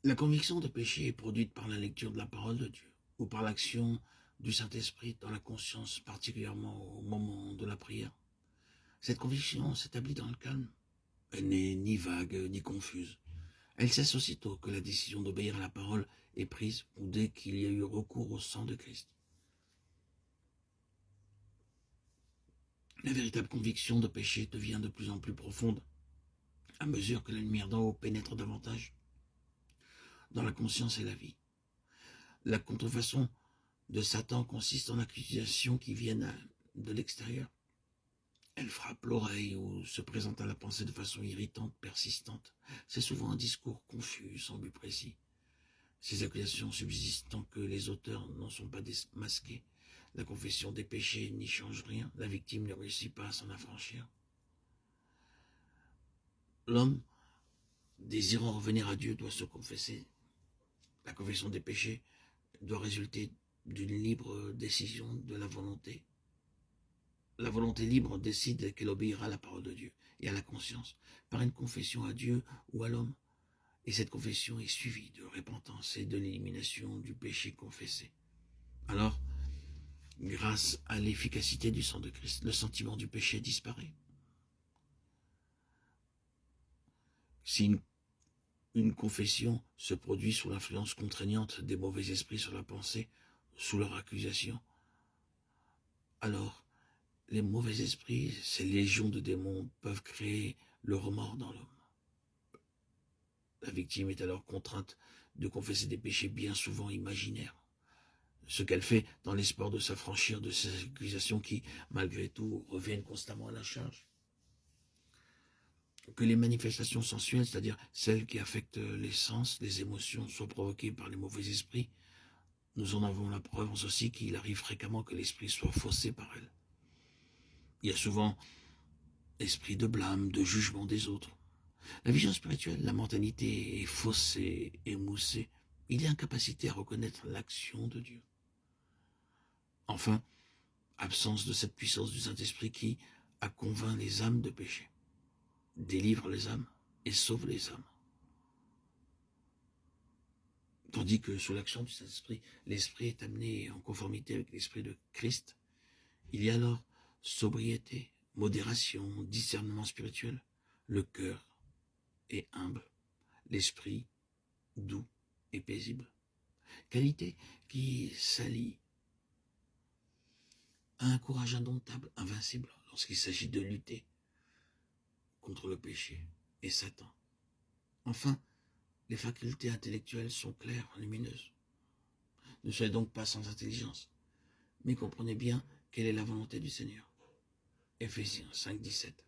La conviction de péché est produite par la lecture de la parole de Dieu ou par l'action du Saint-Esprit dans la conscience, particulièrement au moment de la prière. Cette conviction s'établit dans le calme. Elle n'est ni vague ni confuse. Elle cesse aussitôt que la décision d'obéir à la parole est prise ou dès qu'il y a eu recours au sang de Christ. La véritable conviction de péché devient de plus en plus profonde à mesure que la lumière d'en haut pénètre davantage dans la conscience et la vie. La contrefaçon de Satan consiste en accusations qui viennent de l'extérieur. Elle frappe l'oreille ou se présente à la pensée de façon irritante, persistante. C'est souvent un discours confus, sans but précis. Ces accusations subsistent tant que les auteurs n'en sont pas démasqués. La confession des péchés n'y change rien. La victime ne réussit pas à s'en affranchir. L'homme, désirant revenir à Dieu, doit se confesser. La confession des péchés doit résulter d'une libre décision de la volonté. La volonté libre décide qu'elle obéira à la parole de Dieu et à la conscience par une confession à Dieu ou à l'homme. Et cette confession est suivie de repentance et de l'élimination du péché confessé. Alors, grâce à l'efficacité du sang de Christ, le sentiment du péché disparaît. Si une confession se produit sous l'influence contraignante des mauvais esprits sur la pensée, sous leur accusation, alors les mauvais esprits, ces légions de démons, peuvent créer le remords dans l'homme. La victime est alors contrainte de confesser des péchés bien souvent imaginaires, ce qu'elle fait dans l'espoir de s'affranchir de ces accusations qui, malgré tout, reviennent constamment à la charge. Que les manifestations sensuelles, c'est-à-dire celles qui affectent les sens, les émotions, soient provoquées par les mauvais esprits, nous en avons la preuve aussi qu'il arrive fréquemment que l'esprit soit faussé par elles. Il y a souvent l'esprit de blâme, de jugement des autres. La vision spirituelle, la mentalité est faussée, émoussée. Il y a incapacité à reconnaître l'action de Dieu. Enfin, absence de cette puissance du Saint-Esprit qui a convainc les âmes de péché, délivre les âmes et sauve les âmes. Tandis que sous l'action du Saint-Esprit, l'Esprit est amené en conformité avec l'Esprit de Christ. Il y a alors sobriété, modération, discernement spirituel. Le cœur est humble, l'esprit doux et paisible. Qualité qui s'allie à un courage indomptable, invincible, lorsqu'il s'agit de lutter contre le péché et Satan. Enfin, les facultés intellectuelles sont claires, lumineuses. Ne soyez donc pas sans intelligence, mais comprenez bien quelle est la volonté du Seigneur. Éphésiens 5, 17.